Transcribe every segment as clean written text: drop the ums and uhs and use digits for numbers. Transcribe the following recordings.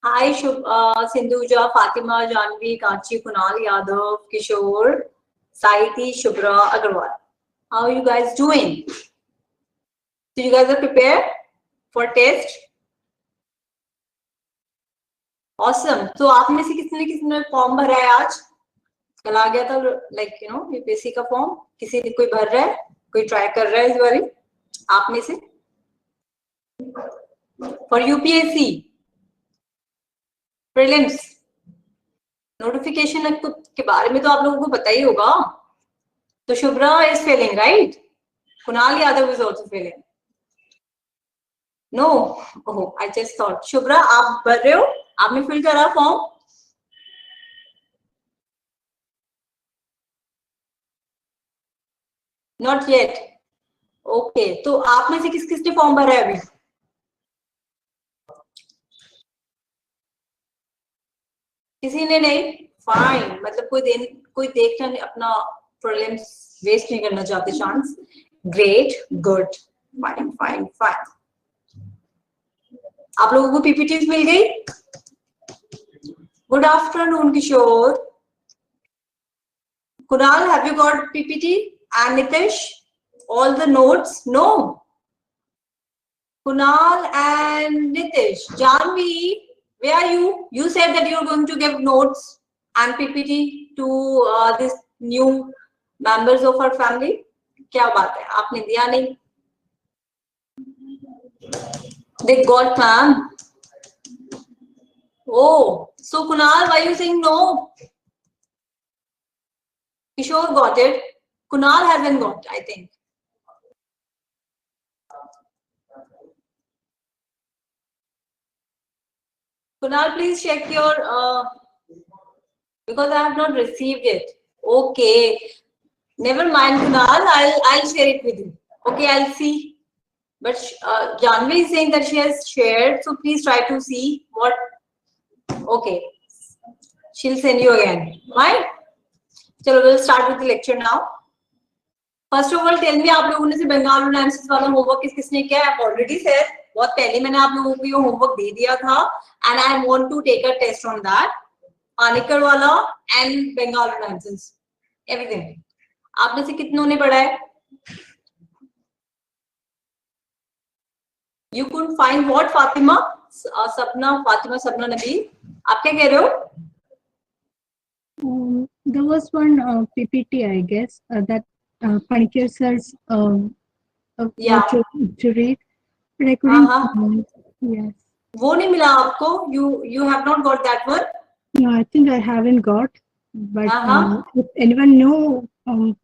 Hi, Sindhuja, Fatima, Janvi, Kanchi, Kunal, Yadav, Kishore, Saiti, Shubhra, Agarwal. How are you guys doing? So you guys are prepared for test? Awesome. So आप में से किसने form भरा है आज? कल आ गया था like you know यूपीएससी का फॉर्म. किसी ने कोई भर रहा है? कोई ट्राई कर रहा है इस बारी? आप में से? For UPSC prelims नोटिफिकेशन के बारे में तो आप लोगों को पता ही होगा. तो Shubhra is failing, right? Kunal Yadav is also failing. No, oh I just thought. Shubhra आप भर रहे हो? आपने फिल करा फॉर्म? Not yet. ओके, तो आप में से किस किसने फॉर्म भरा है अभी? किसी ने नहीं? फाइन. मतलब कोई देखना नहीं, अपना प्रीलिम्स वेस्ट नहीं करना चाहते chance. Great, good, fine fine fine. आप लोगों को पीपीटीज मिल गई? Good afternoon Kishore. Kunal, have you got PPT? And Nitish, all the notes? No. Kunal and Nitish. Janvi, where are you? You said that you're going to give notes and PPT to this new members of our family. क्या बात है, आपने दिया नहीं? They got, ma'am. Oh, so Kunal, why are you saying no? Kishore got it. Kunal hasn't got, I think. Kunal, please check your, because I have not received it. Okay. Never mind, Kunal. I'll share it with you. Okay, I'll see. But Janvi is saying that she has shared, so please try to see what. Okay. She'll send you again. Right? So we'll start with the lecture now. First of all, tell me, आप लोगों ने से Bengal analysis वाला homework किसने किया है? Already sir बहुत पहले मैंने आप लोगों को ये होमवर्क दे दिया था, and I want to take a test on that. Panicker वाला एंड बंगाल एनालिसिस एवरीथिंग. आप में से कितनों ने पढ़ा है? You couldn't find what, Fatima? Sapna Nabi. आप क्या कह रहे हो? There was one PPT, I guess, that Panikar sir's Yeah. to read, but I couldn't find it. Yes. वो नहीं मिला आपको? You have not got that one? No, I think I haven't got. But if anyone know,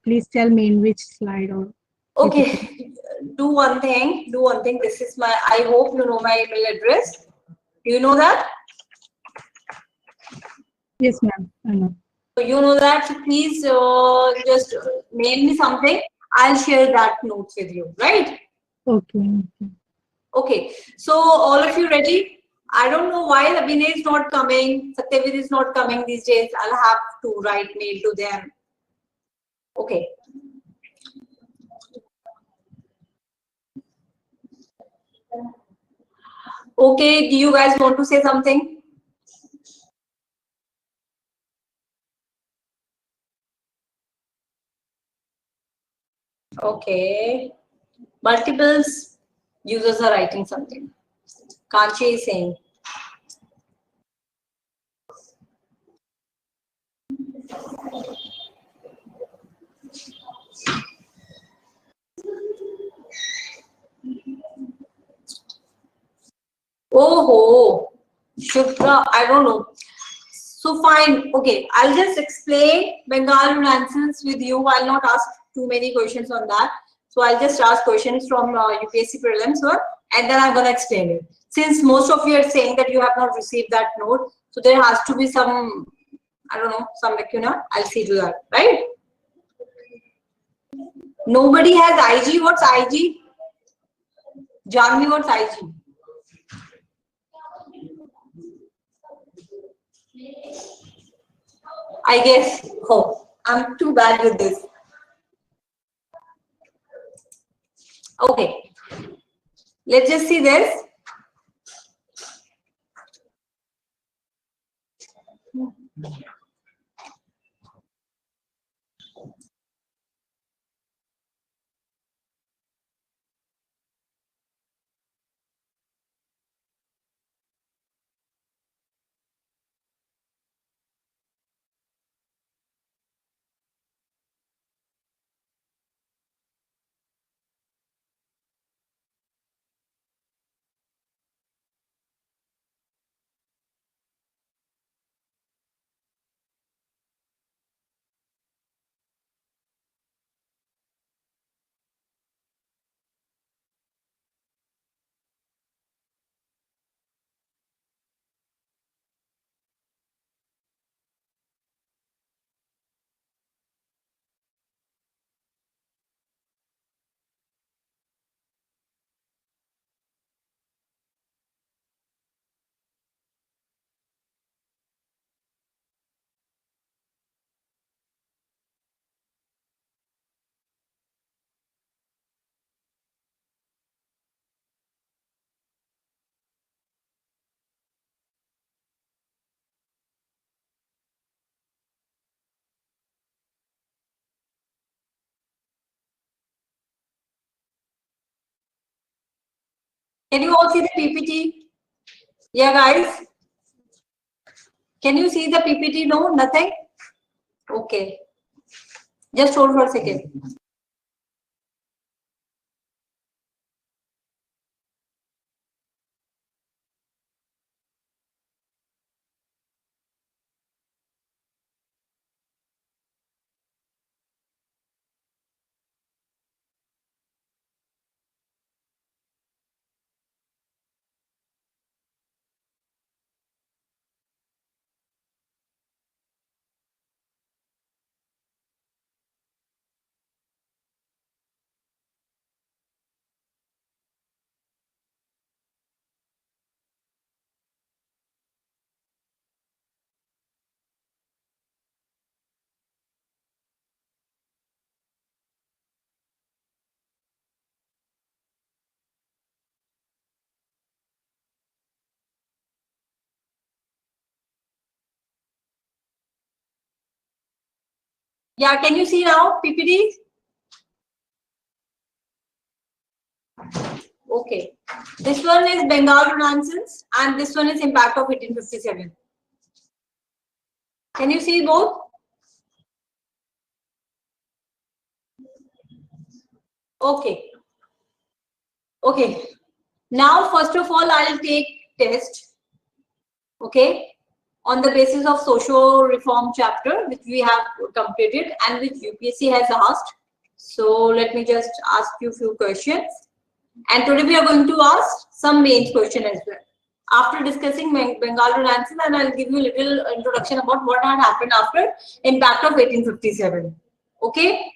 please tell me in which slide or. Okay. Do one thing. This is my. I hope you know my email address. Do you know that? Yes, ma'am. I know. So you know that. So please just mail me something. I'll share that notes with you. Right? Okay. Okay. So all of you ready? I don't know why Abhinay is not coming. Satyavir is not coming these days. I'll have to write mail to them. Okay. Okay. Do you guys want to say something? Okay. Multiples users are writing something. Kanchi is saying. Oh, Shukra, I don't know. So fine. Okay, I'll just explain Bengal nonsense with you. I'll not ask too many questions on that. So I'll just ask questions from UPSC prelims, and then I'm gonna explain it. Since most of you are saying that you have not received that note, so there has to be some, I don't know, some lacuna. I'll see to that, right? Nobody has IG. What's IG? Janvi, what's IG? I guess. Oh, I'm too bad with this. Okay. Let's just see this. Can you all see the PPT? Yeah, guys. Can you see the PPT? No, nothing? Okay. Just hold for a second. Yeah, can you see now PPT? Okay. This one is Bengal nonsense and this one is impact of 1857. Can you see both? Okay. Okay. Now, first of all, I'll take test. Okay. On the basis of social reform chapter, which we have completed and which UPSC has asked. So let me just ask you a few questions. And today we are going to ask some main question as well. After discussing Bengal answers, and I'll give you a little introduction about what had happened after impact of 1857. Okay.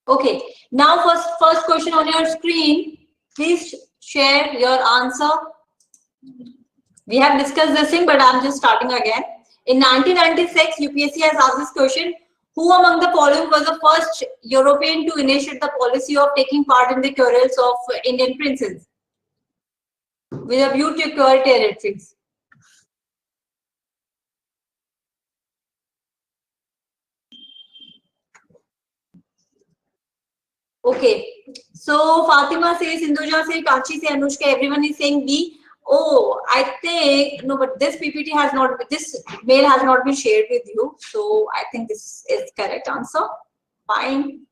Okay. Now, first question on your screen. Please share your answer. We have discussed this thing, but I'm just starting again. In 1996, UPSC has asked this question: who among the following was the first European to initiate the policy of taking part in the quarrels of Indian princes with a view to acquire territories? Okay, so Fatima says, Hinduja says, Kachi says, Anushka, everyone is saying B. Oh, I think no, but this PPT has not, this mail has not been shared with you. So I think this is correct answer. Fine.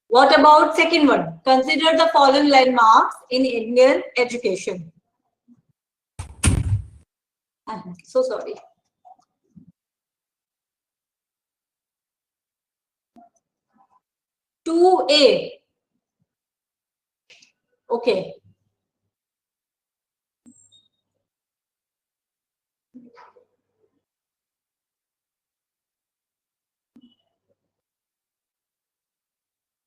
What about second one? Consider the following landmarks in Indian education. So sorry. 2A. Okay.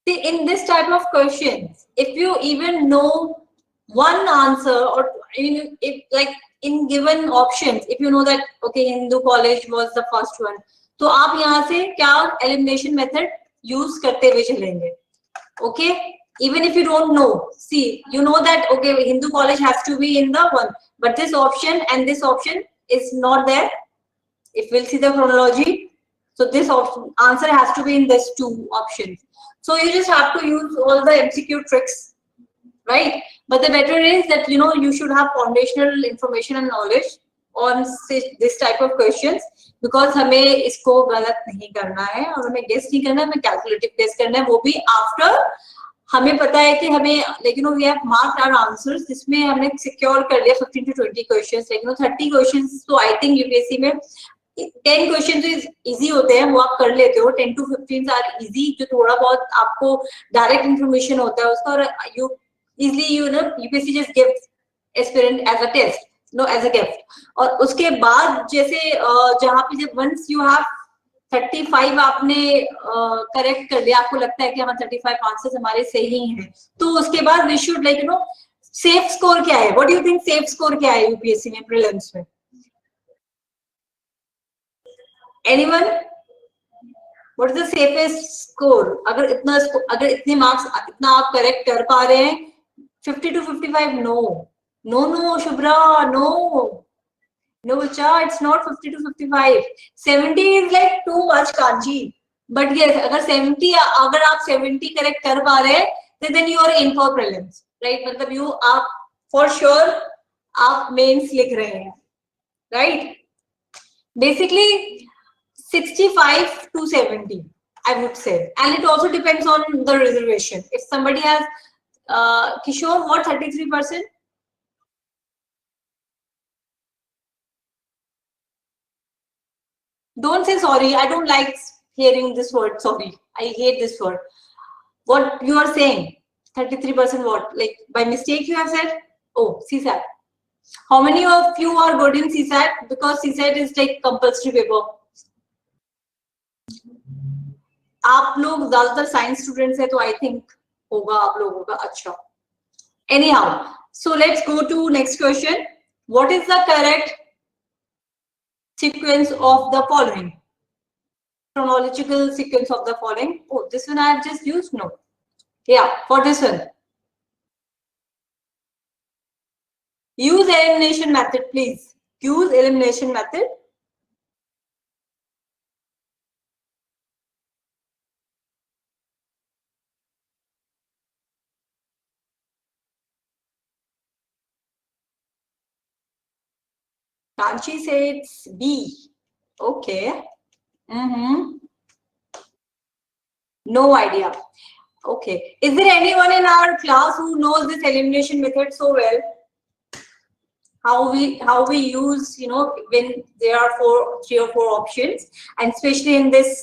See, in this type of questions, if you even know one answer or if like in given options, if you know that okay, Hindu college was the first one, तो आप यहाँ से क्या elimination method use करते हुए चलेंगे? Okay, even if you don't know, see, you know that okay, Hindu college has to be in the one, but this option and this option is not there. If we'll see the chronology, so this option answer has to be in this two options. So you just have to use all the MCQ tricks, right? But the better is that you should have foundational information and knowledge on this type of questions, because हमें इसको गलत नहीं करना है और हमें guess नहीं करना है, हमें calculative guess करना है, वो भी after हमें पता है कि हमें we have marked our answers, जिसमें हमने secure कर लिया 15 to 20 questions, 30 questions. तो I think UPSC में 10 क्वेश्चन तो इजी होते हैं, वो आप कर लेते हो. 10 to 15 आर इजी, जो थोड़ा बहुत आपको डायरेक्ट इंफॉर्मेशन होता है उसका, और you easily UPSC just gives aspirant as a test, no as a gift. और उसके बाद जैसे जहां पे जब वंस यू हैव 35 आपने करेक्ट कर लिया, आपको लगता है कि हमारे 35 आंसर्स हमारे सही हैं, तो उसके बाद वी शुड सेफ स्कोर क्या है? What do you think safe score क्या है यूपीएससी में प्रीलिम्स में? Anyone? What is the safest score? अगर इतने मार्क्स इतना आप करेक्ट कर पा रहे हैं, 50 to 55, no Shubhra, no बच्चा, it's not 50 to 55. 70 is like too much, Kanchi. But yes, अगर 70 अगर आप 70 करेक्ट कर पा रहे हैं, then you are in for prelims, right? मतलब आप for sure आप मेंस लिख रहे हैं, right? Basically 65 to 70, I would say, and it also depends on the reservation. If somebody has Kishore, what 33%? Don't say sorry. I don't like hearing this word. Sorry, I hate this word. What you are saying? 33% what? Like by mistake you have said? Oh, CSAT. How many of you are good in CSAT? Because CSAT is like compulsory paper. आप लोग ज्यादातर science students है, तो I think होगा आप लोगों का अच्छा. Anyhow, so let's go to next question. What is the correct sequence of the following? Chronological sequence of the following. Oh, this one I have just used. No. Yeah, for this one, use elimination method, please. Use elimination method. Kanchi says B. Okay. No idea. Okay. Is there anyone in our class who knows this elimination method so well? How we use, when there are 3 or 4 options, and especially in this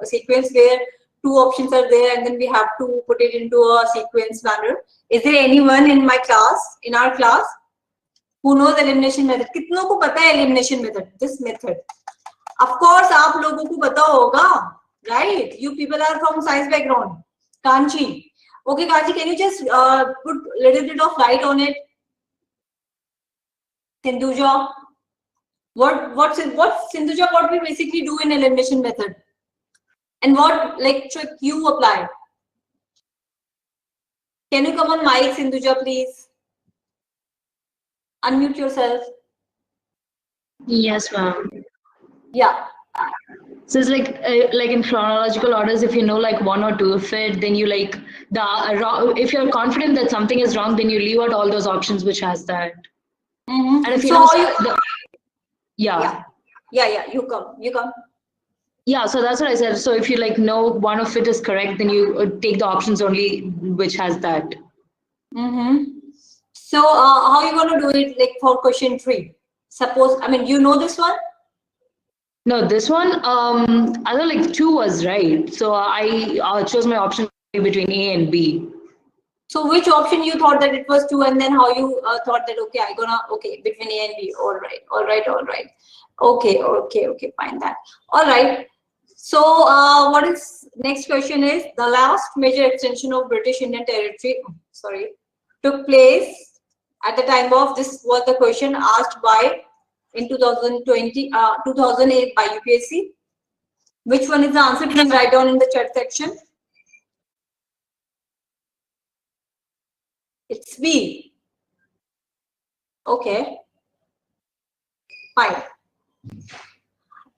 sequence where 2 options are there, and then we have to put it into a sequence manner. Is there anyone in my class, in our class, who knows elimination method? कितनों को पता है elimination method? This method. Of course, आप लोगों को पता होगा, right? You people are from science background. Kanchi. Okay, Kanchi, can you just put a little bit of light on it? Sindhuja. What Sindhuja, what we basically do in elimination method? And what trick you apply? Can you come on mic, Sindhuja, please? Unmute yourself. Yes, ma'am. Yeah. So it's like in chronological orders, if you know like 1 or 2 of it, then you if you're confident that something is wrong, then you leave out all those options which has that. And if you know, yeah, you come. Yeah, so that's what I said. So if you know one of it is correct, then you take the options only which has that. So how are you going to do it for question 3? Suppose, you know this one? No, this one, I thought 2 was right. So I chose my option between A and B. So which option you thought that it was 2, and then how you thought that, okay, between A and B. All right. Okay, fine that. All right. So what is next question is, the last major extension of British Indian territory, took place At the time of this was the question asked by in 2008 by UPSC. Which one is the answer? Please write down in the chat section. It's B. Okay. Fine.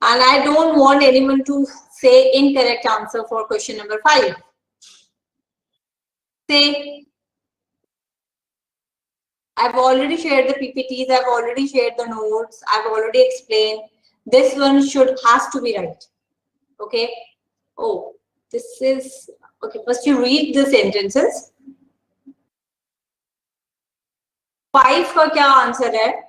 And I don't want anyone to say incorrect answer for question number 5. Say, I've already shared the PPTs, I've already shared the notes, I've already explained. This one has to be right. Okay. Oh, this is okay. First you read the sentences. 5 का क्या answer है?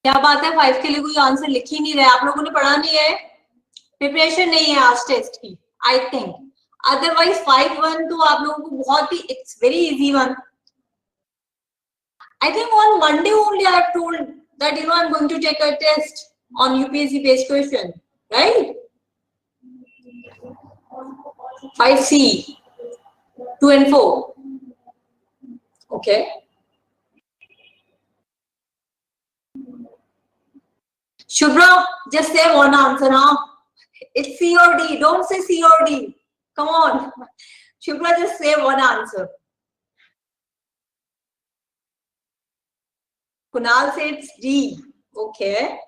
क्या बात है 5 के लिए कोई answer लिख ही नहीं रहा है? आप लोगों ने पढ़ा नहीं है? प्रिपरेशन नहीं है आज टेस्ट की, आई थिंक. अदरवाइज 5-1 तो आप लोगों को बहुत ही, it's very easy one. I think on Monday only I have told that I'm going to take a test on UPSC based question, right? 5C, 2 and 4. Okay. Shubhra, just say one answer, huh? It's C or D. Don't say C or D. Come on. Shubhra, just say one answer. Kunal said it's D. Okay.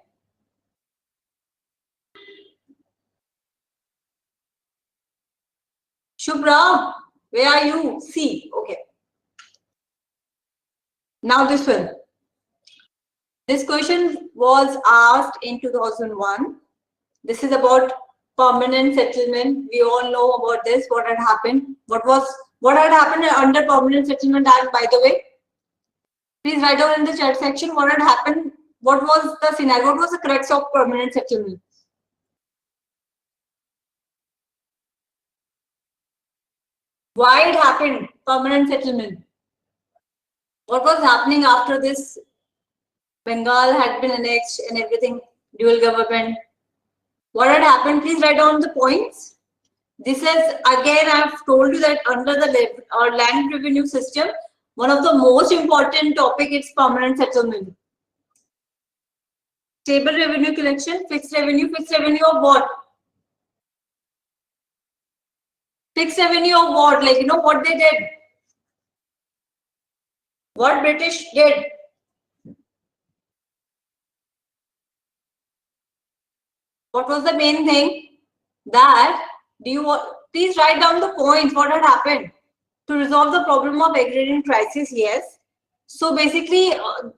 Shubhra, where are you? C. Okay. Now this one. This question was asked in 2001. This is about permanent settlement. We all know about this. What had happened? What had happened under permanent settlement act, by the way? Please write down in the chat section what had happened. What was the scenario? What was the crux of permanent settlement? Why it happened? Permanent settlement. What was happening after this? Bengal had been annexed and everything, dual government. What had happened? Please write down the points. This is, again, I have told you that under the land revenue system, one of the most important topic is permanent settlement. Stable revenue collection, fixed revenue of what? Fixed revenue of what? Like, what they did? What British did? What was the main thing? That, please write down the points, what had happened? To resolve the problem of agrarian crisis, yes. So basically,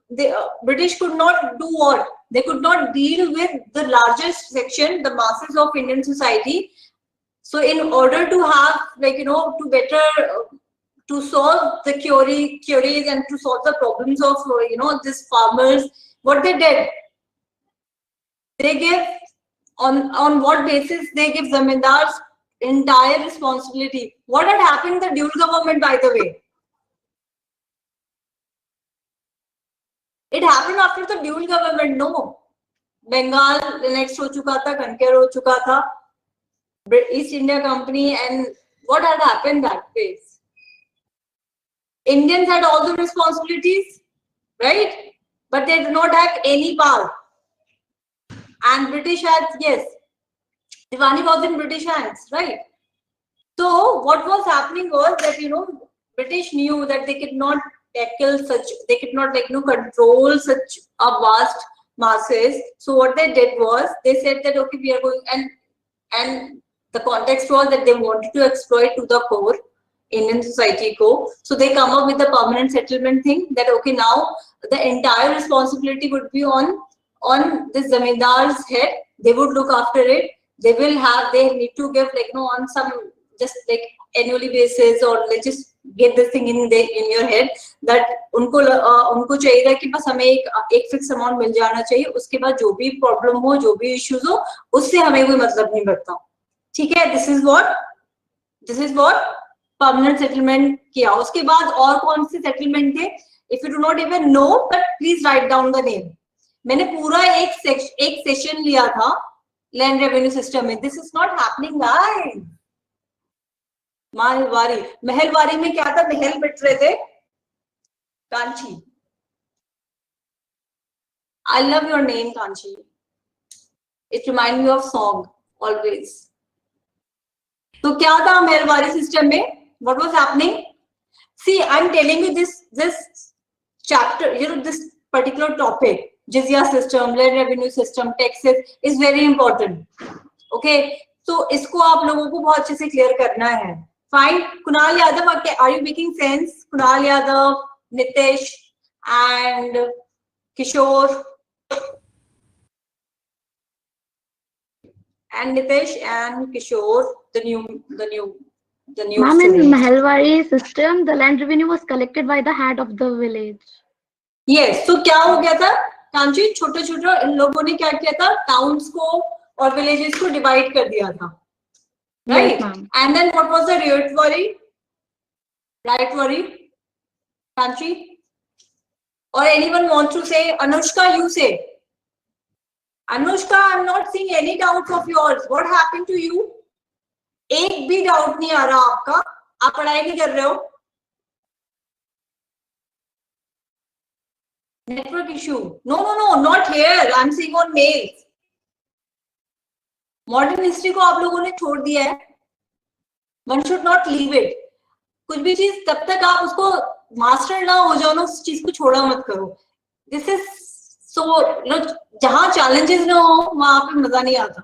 the British could not do what? They could not deal with the largest section, the masses of Indian society. So in order to have, to solve the queries and to solve the problems of, these farmers, what they did? They gave, on what basis they give zamindars entire responsibility. What had happened in the dual government, by the way? It happened after the dual government, no. Bengal annexed ho chuka tha, Kanker ho chuka tha, East India Company, and what had happened that phase? Indians had all the responsibilities, right? But they did not have any power. And British had, yes, Diwani was in British hands, right? So what was happening was that, British knew that they could not tackle such, they could not control such a vast masses. So what they did was, they said that, okay, we are going, and the context was that they wanted to exploit to the core Indian society ko. So they come up with the permanent settlement thing that, okay, now the entire responsibility would be on this zamindar's head. They would look after it. They need to give on some just annually basis, or let's just get this thing in your head that उनको चाहिए था कि बस हमें एक fix amount मिल जाना चाहिए, उसके बाद जो भी प्रॉब्लम हो, जो भी इश्यूज हो, उससे हमें कोई मतलब नहीं पड़ता. ठीक है, this is what permanent settlement किया. उसके बाद और कौन से सेटलमेंट थे? If you do not even know, but please write down the name. मैंने पूरा एक सेशन लिया था लैंड रेवेन्यू सिस्टम में. This is not happening guys. Mahalwari में क्या था? महल बिट रहे थे. Kanchi, I love your name, Kanchi. It reminds me of song always. तो क्या था महलवारी सिस्टम में? What was happening? See, I'm telling you this chapter, this particular topic, jizya system, land revenue system, taxes is very important. Okay, so इसको आप लोगों को बहुत अच्छे से clear करना है. Fine. Kunal Yadav, are you making sense? Kunal Yadav, Nitesh, and Kishore. And Nitesh and Kishore, the new Ma'am, in Mahalwari system, the land revenue was collected by the head of the village. Yes, so क्या हो गया था? कांची, छोटे छोटे इन लोगों ने क्या किया था? टाउन्स को और विलेजेस को डिवाइड कर दिया था. Right? Yes, and then what was the right worry? Kanchi? Or anyone want to say? Anushka, you say. Anushka, I'm not seeing any doubts of yours. What happened to you? एक भी doubt नहीं आ रहा आपका. आप पढ़ाई नहीं कर रहे हो. Network issue. No, not here. I'm seeing on mails. Modern history को आप लोगों ने छोड़ दिया है. One should not leave it. कुछ भी चीज तब तक आप उसको मास्टर ना हो जाओ ना, उस चीज को छोड़ा मत करो. दिस इज सो जहां चैलेंजेस ना हो वहां पे मजा नहीं आता.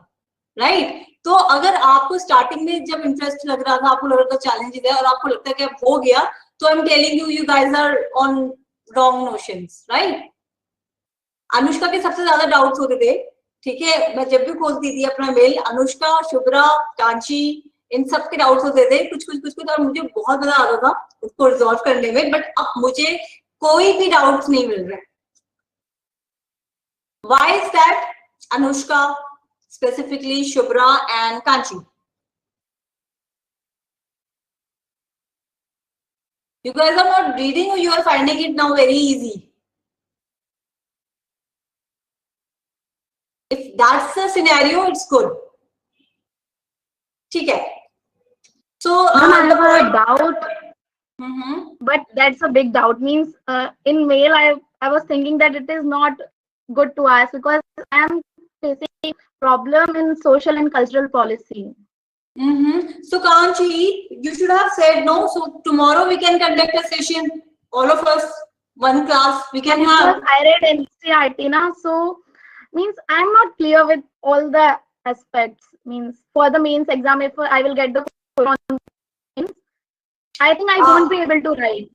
राइट? तो अगर आपको स्टार्टिंग में जब इंटरेस्ट लग रहा था, आपको लग रहा था चैलेंजेस है और आपको लगता है कि अब हो गया, तो I am telling you guys are on wrong notions. Right? Anushka के सबसे ज्यादा डाउट्स होते थे. ठीक है, मैं जब भी खोलती थी अपना मेल, अनुष्का, शुभ्रा, कांची, इन सब के डाउट्स होते थे कुछ और मुझे बहुत मजा आता था उसको रिजॉल्व करने में. बट अब मुझे कोई भी डाउट्स नहीं मिल रहे. Why is that? Anushka specifically, Shubhra and Kanchi. You guys are not reading or you are finding it now very easy? If that's the scenario, it's good. ठीक है. So I have a doubt. But that's a big doubt. Means in mail, I was thinking that it is not good to ask because I am facing problem in social and cultural policy. So Kanchi, you should have said no. So tomorrow we can conduct a session. All of us, one class. We can have. Because I read NCERT na, so means I'm not clear with all the aspects. Means for the mains exam, if I will get the question, I think I won't be able to write.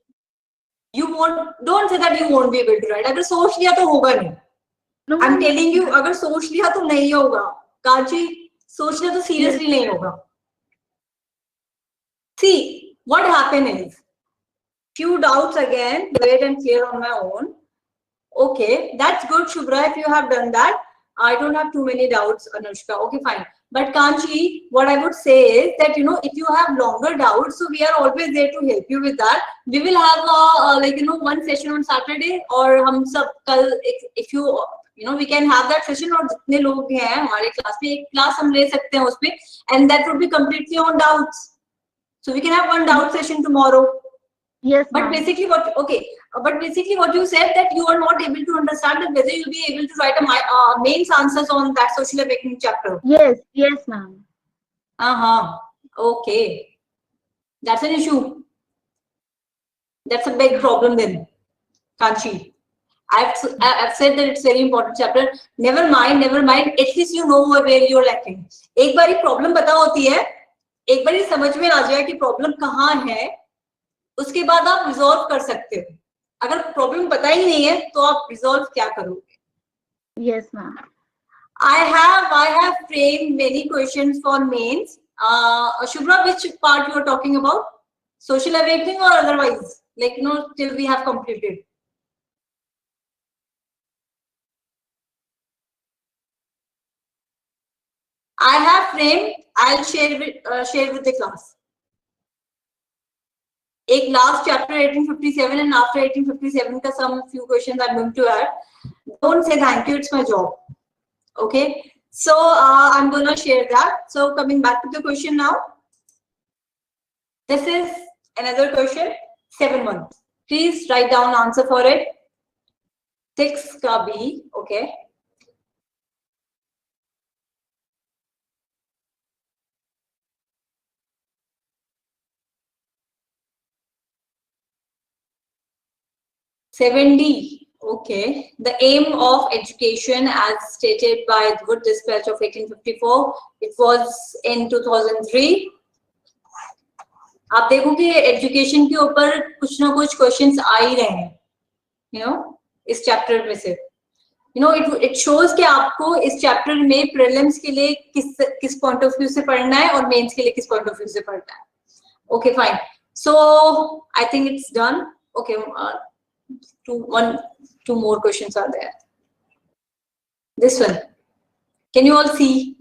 You won't. Don't say that you won't be able to write. अगर सोच लिया तो होगा नहीं. No, I'm telling you, अगर सोच लिया तो नहीं होगा. कांची, सोच लिया तो seriously नहीं होगा. See, what happened is, few doubts again, great and clear on my own. Okay, that's good, Shubhra, if you have done that. I don't have too many doubts, Anushka. Okay, fine. But Kanchi, what I would say is that, if you have longer doubts, so we are always there to help you with that. We will have one session on Saturday, or hum sab kal, if you, we can have that session, or jitne log hain hamare class mein, ek class hum le sakte hain uspe, and that would be completely on doubts. So we can have one doubt session tomorrow. Yes. But basically what you said, that you are not able to understand that whether you'll be able to write a mains answers on that social awakening chapter. Yes, ma'am. Okay. That's an issue. That's a big problem then, Kanchi. I've said that it's very important chapter. Never mind. At least you know where you're lacking. एक बारी problem पता होती है, एक बारी समझ में आ जाए कि problem कहाँ है, उसके बाद आप रिजॉल्व कर सकते हो. अगर प्रॉब्लम पता ही नहीं है तो आप रिजॉल्व क्या करोगे? Yes, ma'am. I have framed many questions for mains. Shubhra, which part you are talking about? Social awakening or otherwise? Like, till we have completed. I have framed. I'll share with the class. एक last chapter 1857 and after 1857 का some few questions I'm going to add. Don't say thank you. It's my job. Okay. So I'm gonna share that. So coming back to the question now. This is another question. 7 months. Please write down answer for it. 6 ka B. Okay. $7D. Okay. The aim of education as stated by the Wood Dispatch of 1854. It was in 2003. आप देखो कि education के ऊपर कुछ ना कुछ questions आ ही रहे हैं इस चैप्टर में से इट शोज कि आपको इस चैप्टर में प्रीलिम्स के लिए किस पॉइंट ऑफ व्यू से पढ़ना है और मेंस के लिए किस पॉइंट ऑफ व्यू से पढ़ना है okay fine so I think it's done okay two more questions are there. This one, can you all see?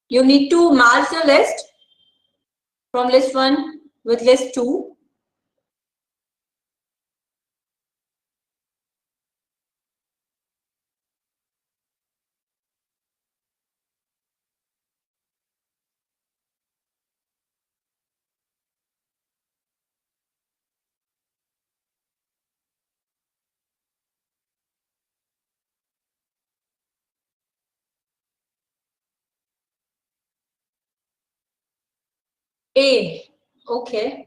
You need to match the list from list 1 with list 2. A, okay.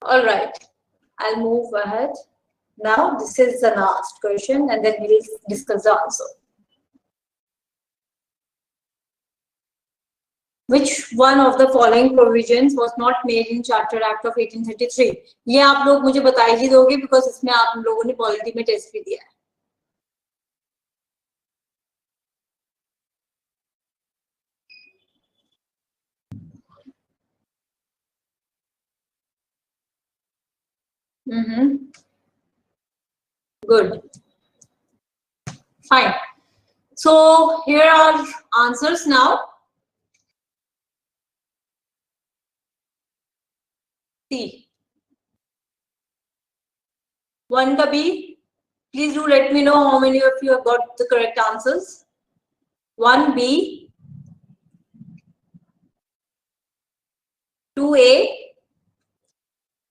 All right, I'll move ahead. Now, this is the last question and then we'll discuss the answer. Which one of the following provisions was not made in Charter Act of 1833? ये आप लोग मुझे बता ही दोगे because इसमें आप लोगों ने पॉलिटी में टेस्ट भी दिया है. Good. Fine. So here are answers now. See. 1 ka B. Please do let me know how many of you have got the correct answers. 1B. 2A.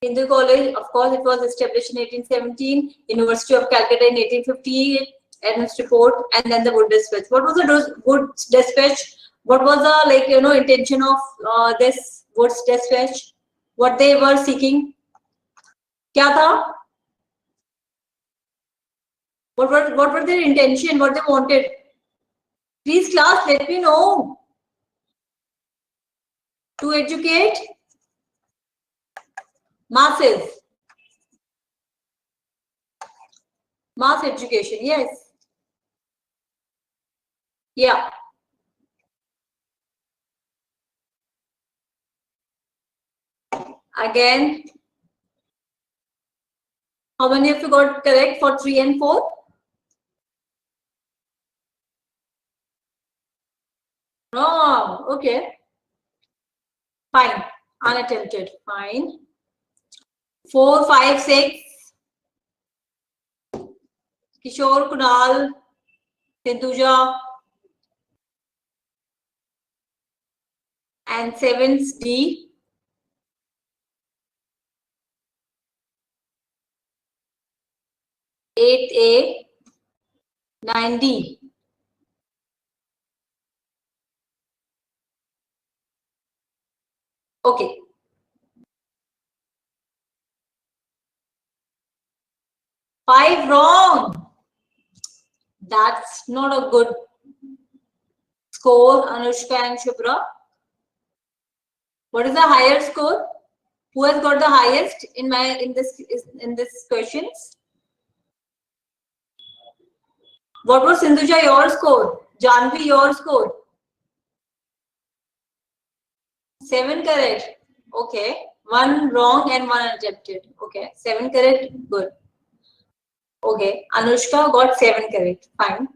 Hindu College, of course, it was established in 1817. University of Calcutta in 1858. Ernest Report, and then the Wood Dispatch. What was the Wood Dispatch? What was the intention of this Wood Dispatch? What they were seeking? क्या था? What were their intention? What they wanted? Please, class, let me know. To educate masses. Mass education, yes. Yeah. Again, how many of you got correct for 3 and 4? Wrong. Okay. Fine. Unattempted. Fine. 4, 5, 6. Kishore, Kunal, Sintuja. And 7's D. 8A. 9D. Okay. Five wrong. That's not a good score, Anushka and Shubhra. What is the higher score? Who has got the highest in this questions? What was Sindhuja your score? Janvi your score? 7 correct. Okay. 1 wrong and 1 attempted. Okay. 7 correct. Good. Okay. Anushka got 7 correct. Fine.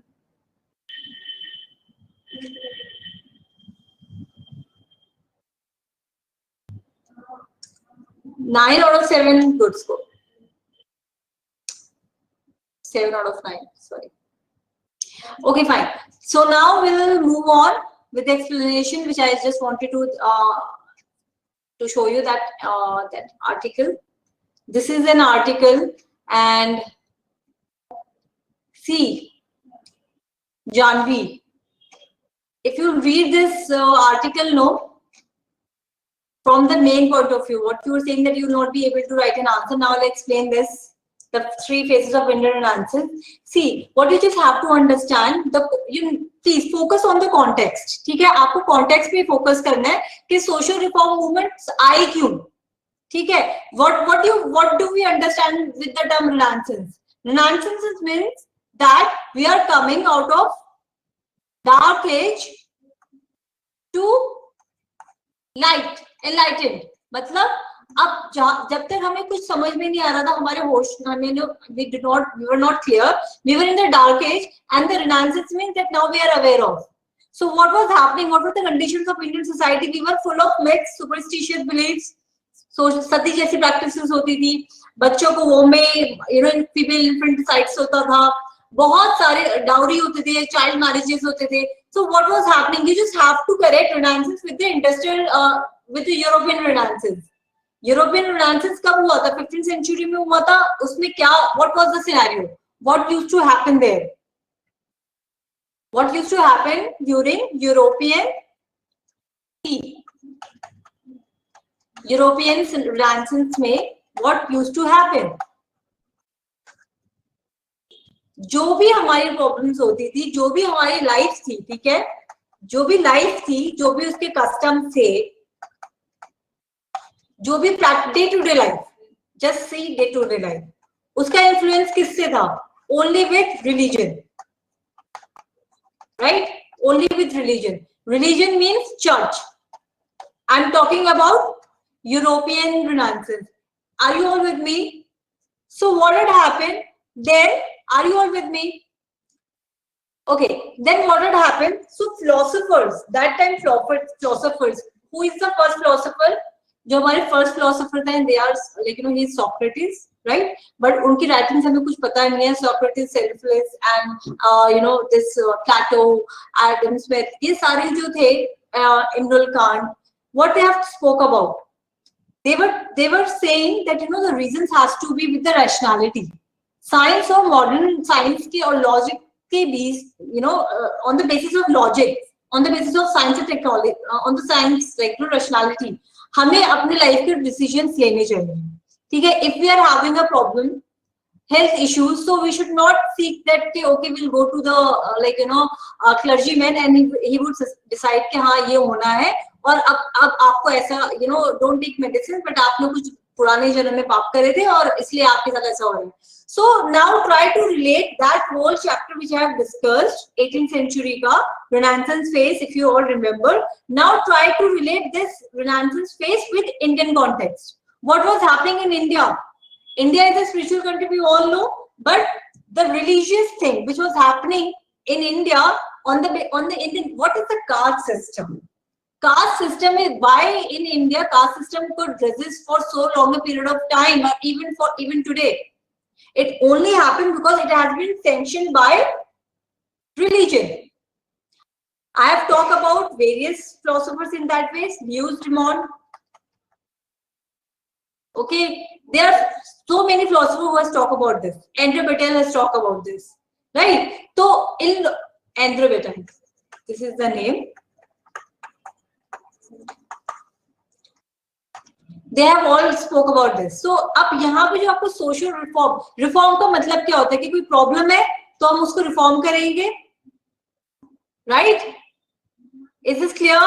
Nine out of 7, good score. 7 out of 9, sorry. Okay, fine. So now we'll move on with the explanation, which I just wanted to show you that that article. This is an article, and see, Janvi, if you read this article, no, from the main point of view, what you were saying that you will not be able to write an answer. Now I'll explain this, the 3 phases of Indian answers. See, what you just have to understand, you please focus on the context. ठीक है, आपको context पे focus करना है कि social reform movements आए क्यों? ठीक है, what do we understand with the term Renaissance? Renaissance means that we are coming out of dark age to light, enlightened. मतलब अब जब तक हमें कुछ समझ में नहीं आ रहा था, हमारे होश we were not clear, we were in the dark age, and the Renaissance means that now we are aware of. So what was happening? What were the conditions of Indian society? We were full of myths, superstitious beliefs. So सती जैसी practices होती थी, बच्चों को वो में female infanticides होता था, बहुत सारे dowry होते थे, child marriages होते थे. So what was happening? You just have to correct Renaissance with the industrial, with the European Renaissance. European Renaissance कब हुआ था? 15th century में हुआ था. उसमें क्या? What was the scenario? What used to happen there? What used to happen during European Renaissance में? What used to happen? जो भी हमारी प्रॉब्लम्स होती थी, जो भी हमारी लाइफ थी, ठीक है, जो भी लाइफ थी, जो भी उसके कस्टम थे, जो भी day to day life, just see day to day life, उसका इन्फ्लुएंस किससे था? Only with religion, right? Only with religion. Religion means church. I am talking about European Renaissance. Are you all with me? So what had happened then? Are you all with me? Okay, then what had happened? So philosophers, that time philosophers, who is the first philosopher? जो हमारे first philosopher थे, they are like he is Socrates, right? But उनकी writings हमें कुछ पता नहीं है. Socrates, Selfless, and this Plato, Adam Smith, ये सारे जो थे, Immanuel Kant, what they have spoke about? They were saying that the reasons has to be with the rationality. Science or modern science की और logic के बीच, on the basis of logic, on the basis of science and technology, on the science like rationality, हमें अपने life के decisions लेने चाहिए. ठीक है? If we are having a problem, health issues, so we should not seek that okay, we'll go to the clergyman and he would decide कि हाँ ये होना है और अब आपको ऐसा don't take medicine, but आपने कुछ पुराने जन्म में पाप करे थे और इसलिए आपके साथ ऐसा हो रहा है. So now try to relate that whole chapter which I have discussed, 18th century का Renaissance phase, if you all remember. Now try to relate this Renaissance phase with Indian context. What was happening in India? India is a spiritual country, we all know, but the religious thing which was happening in India on the Indian, what is the caste system? Caste system is why in India caste system could resist for so long a period of time, or even today. It only happened because it has been sanctioned by religion. I have talked about various philosophers in that way. Lewis Drummond. Okay, there are so many philosophers who has talked about this. Andrew Patel has talked about this, right? So in Andrew Patel, this is the name. They have all spoke about this. So अब यहाँ पे जो आपको social reform का मतलब क्या होता है कि कोई problem है तो हम उसको reform करेंगे, right? Is this clear?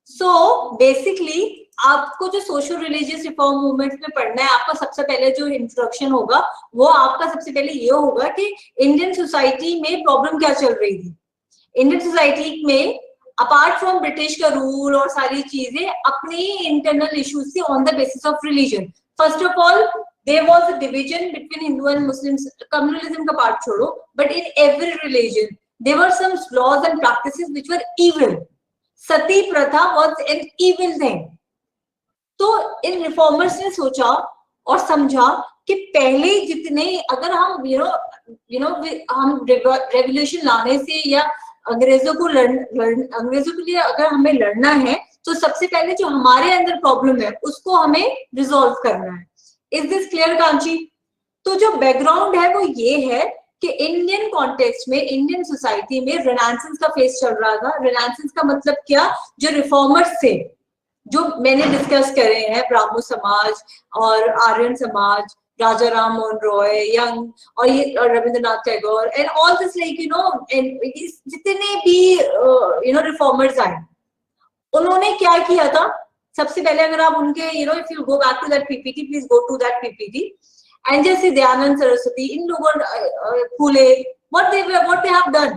So basically आपको जो सोशल रिलीजियस रिफॉर्म मूवमेंट्स में पढ़ना है, आपका सबसे पहले जो इंट्रोडक्शन होगा वो आपका सबसे पहले ये होगा कि इंडियन सोसाइटी में प्रॉब्लम क्या चल रही थी। इंडियन सोसाइटी में अपार्ट फ्रॉम ब्रिटिश का रूल और सारी चीजें अपनी इंटरनल इश्यूज थी on the basis of religion. First of all there was a division between Hindu and Muslims, communalism का पार्ट छोड़ो, but in every religion there were some laws and practices which were evil. Sati प्रथा was an evil thing. तो इन reformers ने सोचा और समझा कि पहले जितने, अगर हम हम रेवोल्यूशन लाने से या अंग्रेजों के लिए अगर हमें लड़ना है तो सबसे पहले जो हमारे अंदर प्रॉब्लम है उसको हमें रिजॉल्व करना है। Is this clear Kanchi? तो जो बैकग्राउंड है वो ये है कि इंडियन कॉन्टेक्स्ट में, इंडियन सोसाइटी में रेनेसांस का फेज चल रहा था। रेनेसांस का मतलब क्या? जो रिफॉर्मर्स थे, जो मैंने डिस्कस करे हैं, ब्राह्मो समाज और आर्यन समाज, राजा राम मोहन रॉय, यंग और ये Rabindranath Tagore and all this like जितने भी रिफॉर्मर्स आए, उन्होंने क्या किया था? सबसे पहले अगर आप उनके if you go back to that PPT, please go to that PPT, and जैसे दयानंद सरस्वती, इन लोगों, Phule, what they have done,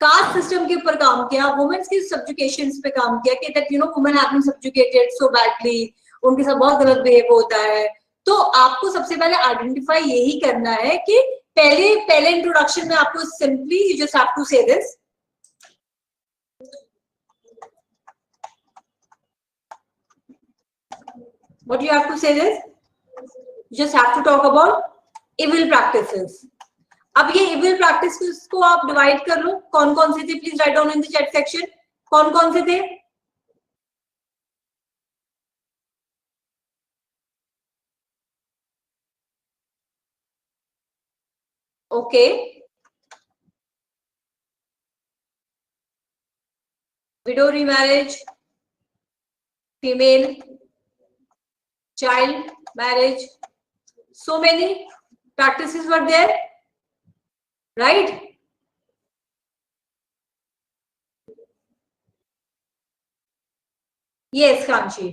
caste system के ऊपर काम किया, वुमेन्स की सब्जुकेशंस पे काम किया कि that women have been subjugated so badly, उनके साथ बहुत गलत बिहेव होता है। तो आपको सबसे पहले आइडेंटिफाई यही करना है कि पहले इंट्रोडक्शन में आपको simply you just have to say this, what you have to say this, you just have to talk about evil practices. अब ये इविल प्रैक्टिसेस को आप डिवाइड कर लो, कौन कौन से थे, please write down in the chat section, कौन कौन से थे? Okay, window remarriage, female child marriage, so many practices were there, right? Yes, Kanchi.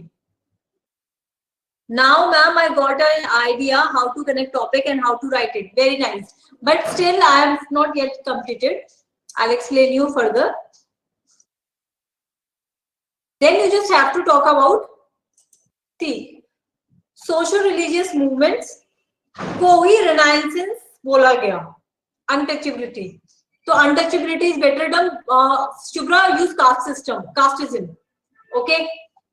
Now, ma'am, I got an idea how to connect topic and how to write it. Very nice. But still, I have not yet completed. I'll explain you further. Then you just have to talk about the social religious movements को ही renaissance बोला गया, untouchability. So untouchability is better term. Shubhra use caste system, casteism, okay?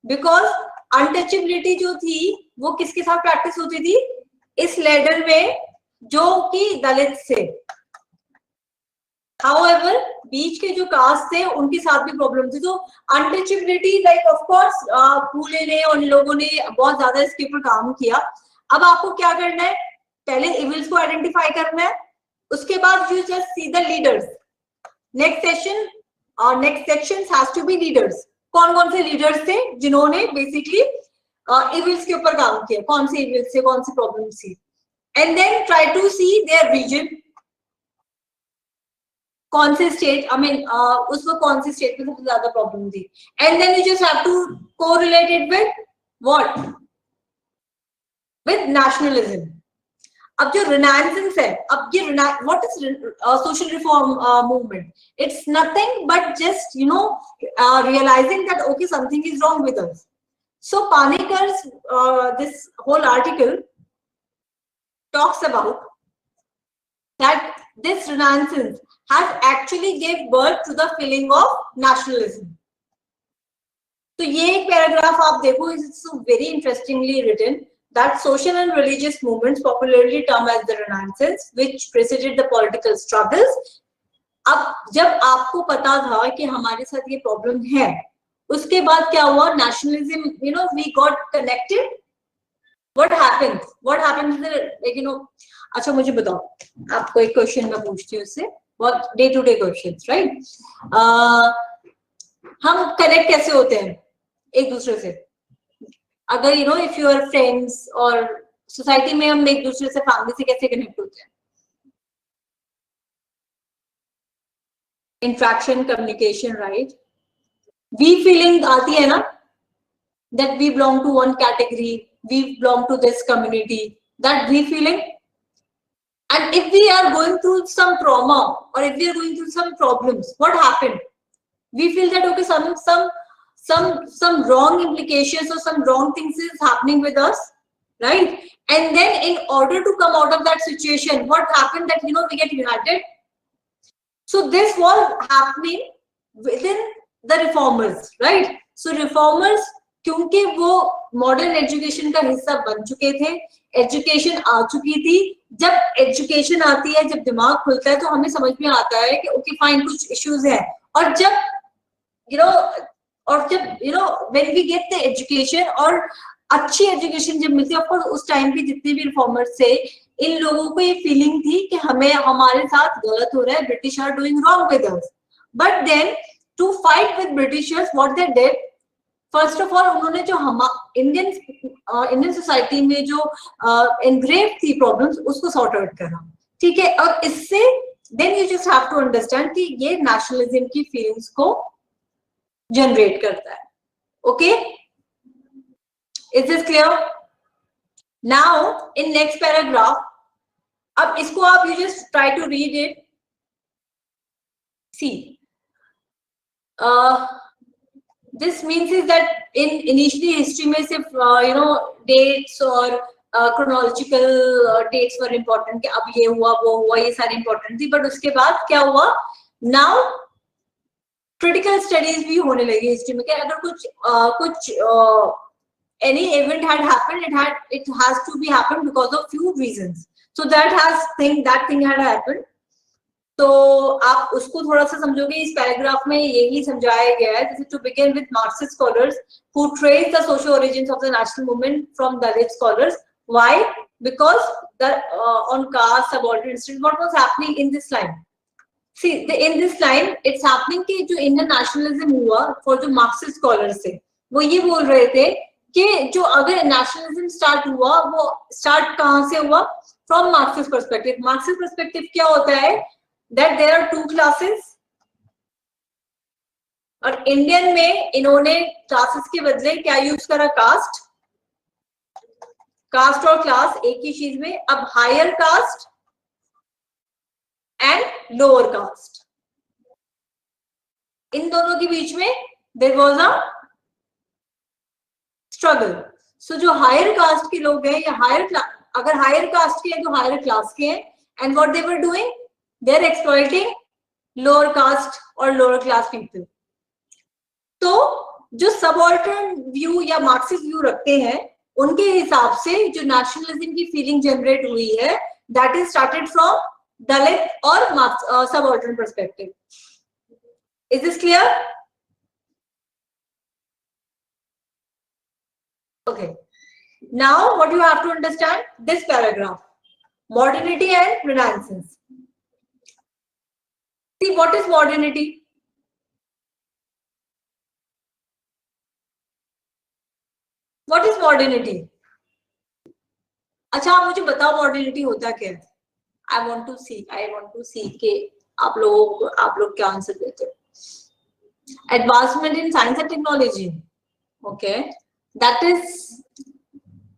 Because untouchability जो थी वो किसके साथ practice होती थी? इस लेडर में जो कि दलित से। However, बीच के जो कास्ट थे उनके साथ भी प्रॉब्लम थी। तो अनटचेबिलिटी लाइक ऑफ कोर्स फूले ने और लोगों ने बहुत ज्यादा इसके ऊपर काम किया। अब आपको क्या करना है? पहले इविल्स को आइडेंटिफाई करना है, उसके बाद you just see the leaders. Next session और next section has to be leaders. कौन कौन से लीडर्स थे जिन्होंने बेसिकली इविल्स के ऊपर काम किया, कौन से इविल्स थे, कौन सी प्रॉब्लम्स थी, and then try to see their reason, कौन से स्टेट, आई मीन उस वक्त कौन सी स्टेट में सबसे ज्यादा प्रॉब्लम थी, and then you just have to correlate it with what, with nationalism. अब जो रेनेसांस है, अब ये what is social reform movement? It's nothing but just realizing that okay, something is wrong with us. So Panikar's this whole article talks about that this renaissance has actually gave birth to the feeling of nationalism. तो ये एक paragraph आप देखो, it's so very interestingly written that social and religious movements, popularly termed as the Renaissance, which preceded the political struggles. अब जब आपको पता था कि हमारे साथ ये प्रॉब्लम है, उसके बाद क्या हुआ? Nationalism, we got connected. What happens like अच्छा मुझे बताओ, आपको एक क्वेश्चन मैं पूछती हूँ, उससे बहुत day to day questions, right? हम कनेक्ट कैसे होते हैं एक दूसरे से? अगर इफ यू आर फ्रेंड्स और सोसाइटी में, हम एक दूसरे से, फैमिली से कैसे कनेक्ट होते हैं? Interaction, communication, right? We feeling आती है ना, that we belong to one category, we belong to this community, that we feeling. And if we are going through some trauma or if we are going through some problems, what happened? We feel that okay, some wrong implications or some wrong things is happening with us, right? And then in order to come out of that situation, what happened that we get united. So this was happening within the reformers, right? So reformers, क्योंकि वो modern education का हिस्सा बन चुके थे, education आ चुकी थी, जब एजुकेशन आती है, जब दिमाग खुलता है तो हमें समझ में आता है कि ओके फाइन कुछ इश्यूज हैं, और जब when we get the education और अच्छी एजुकेशन जब मिलती है, ऑफ कोर्स उस टाइम पे जितने भी रिफॉर्मर्स थे, इन लोगों को ये फीलिंग थी कि हमें हमारे साथ गलत हो रहा है, British are doing wrong with us. But then to fight with Britishers what they did, first of all उन्होंने जो इंडियन सोसाइटी में जो एनग्रेव थी प्रॉब्लम्स, उसको सॉर्ट आउट करा. ठीक है, और इससे then you just have to understand कि ये नेशनलिज्म की फीलिंग्स को जनरेट करता है. Okay, is this clear? Now in next paragraph, अब इसको आप you just try to read it. See this means is that in initially history में सिर्फ dates और chronological dates were important कि अब ये हुआ वो हुआ, ये सारे important थी. बट उसके बाद क्या हुआ, now critical studies भी होने लगी हिस्ट्री में कि अगर कुछ any event had happened, it has to be happened because of few reasons. So that thing had happened. तो आप उसको थोड़ा सा समझोगे. इस पैराग्राफ में यही समझाया गया है. जैसे to begin with Marxist scholars who trace the social origins of the national movement from Dalit scholars. Why? Because on caste subordination what was happening in this line. See in this line it's happening कि जो Indian nationalism हुआ for जो Marxist scholars थे, वो ये बोल रहे थे कि जो अगर नेशनलिज्म स्टार्ट हुआ, वो स्टार्ट कहाँ से हुआ? From Marxist perspective. Marxist perspective क्या होता है? that there are two classes, और इंडियन में इन्होंने क्लासेस के बदले क्या यूज करा? कास्ट. कास्ट और क्लास एक ही चीज में. अब higher caste and lower caste, इन दोनों के बीच में there was a struggle. So जो हायर कास्ट के लोग हैं या अगर हायर कास्ट के हैं तो हायर क्लास के हैं, and what they were doing, they are exploiting lower caste or lower class people. तो जो subaltern view या Marxist view रखते हैं, उनके हिसाब से जो nationalism की feeling generate हुई है, that is started from Dalit or subaltern perspective. Is this clear? Okay. Now what you have to understand, this paragraph, modernity and renaissance. See, what is modernity? What is modernity? अच्छा, आप मुझे बताओ modernity होता क्या है? I want to see कि आप लोग क्या आंसर देते हो. Advancement in science and technology. Okay, that is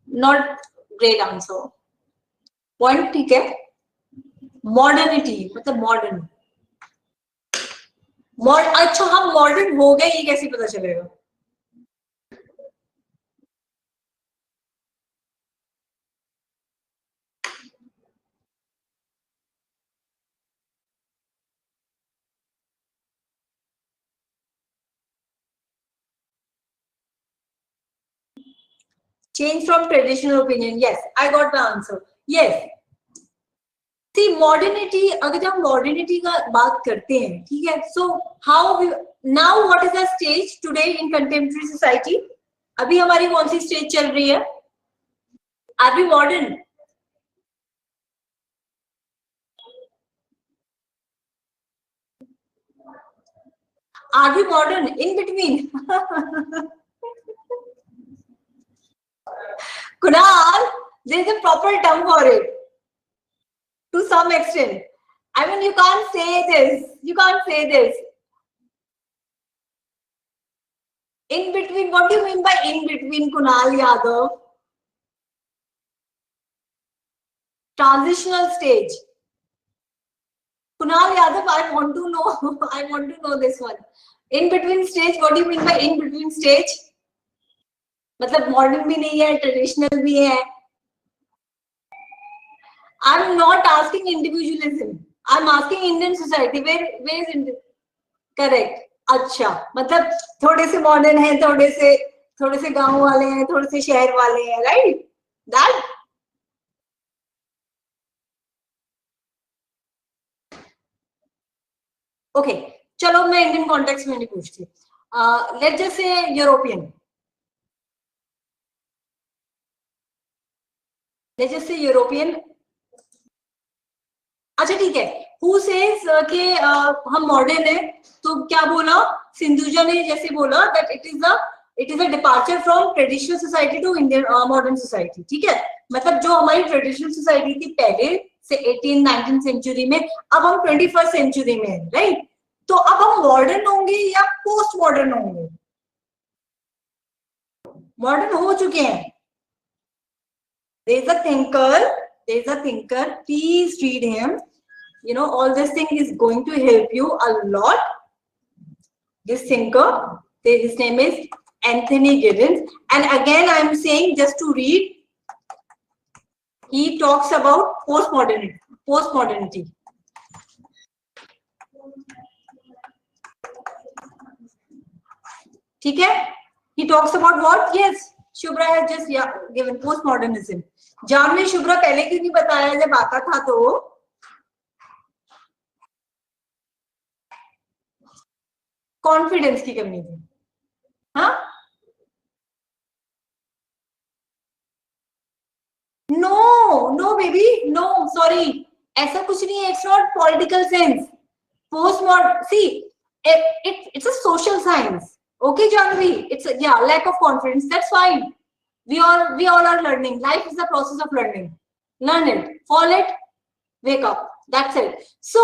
not great answer. Point ठीक है. Modernity मतलब modern. अच्छा, हम मॉडर्न हो गए, ये कैसे पता चलेगा? Change from traditional opinion. Yes, I got the answer. Yes. See, modernity, अगर हम modernity का बात करते हैं, ठीक है, so how we now what is the stage today in contemporary society? अभी हमारी कौन सी स्टेज चल रही है? Are we modern? Are we modern? In between. Kunal, there is a proper term for it. To some extent. I mean, you can't say this. You can't say this. In between, what do you mean by in between, Kunal Yadav? Transitional stage. Kunal Yadav, I want to know. I want to know this one. In between stage, what do you mean by in between stage? मतलब modern भी नहीं है, traditional भी है. I'm not asking individualism. I'm asking Indian society. Where is India? Correct. अच्छा, मतलब थोड़े से modern हैं, थोड़े से गांव वाले हैं, थोड़े से शहर वाले हैं, right? That. Okay. चलो मैं Indian context में नहीं पूछती. Let's just say European. Let's just say European. अच्छा ठीक है. Who says कि हम मॉडर्न है, तो क्या बोला सिंधुजा ने, जैसे बोला that it is a departure from traditional society to Indian modern society. ठीक है, मतलब जो हमारी ट्रेडिशनल सोसाइटी थी पहले से 18-19 सेंचुरी में, अब हम 21st सेंचुरी में है, राइट? तो अब हम मॉडर्न होंगे या पोस्ट मॉडर्न होंगे? मॉडर्न हो चुके हैं. There is a thinker, please read him. You know, all this thing is going to help you a lot. This thinker, his name is Anthony Giddens. And again, I'm saying just to read, he talks about postmodernity. ठीक है? He talks about what? Yes, Shubhra has just given postmodernism. Janvi Shubhra पहले क्यों नहीं बताया जब आता था? तो कॉन्फिडेंस की कमी थी. हाँ, नो बेबी, नो, सॉरी, ऐसा कुछ नहीं है. It's not political science. Postmodern, see, it's a social science. Okay, Janvi, it's lack of confidence. That's fine. We all are learning. Life is a process of learning. Learn it, fall it, wake up. That's it. So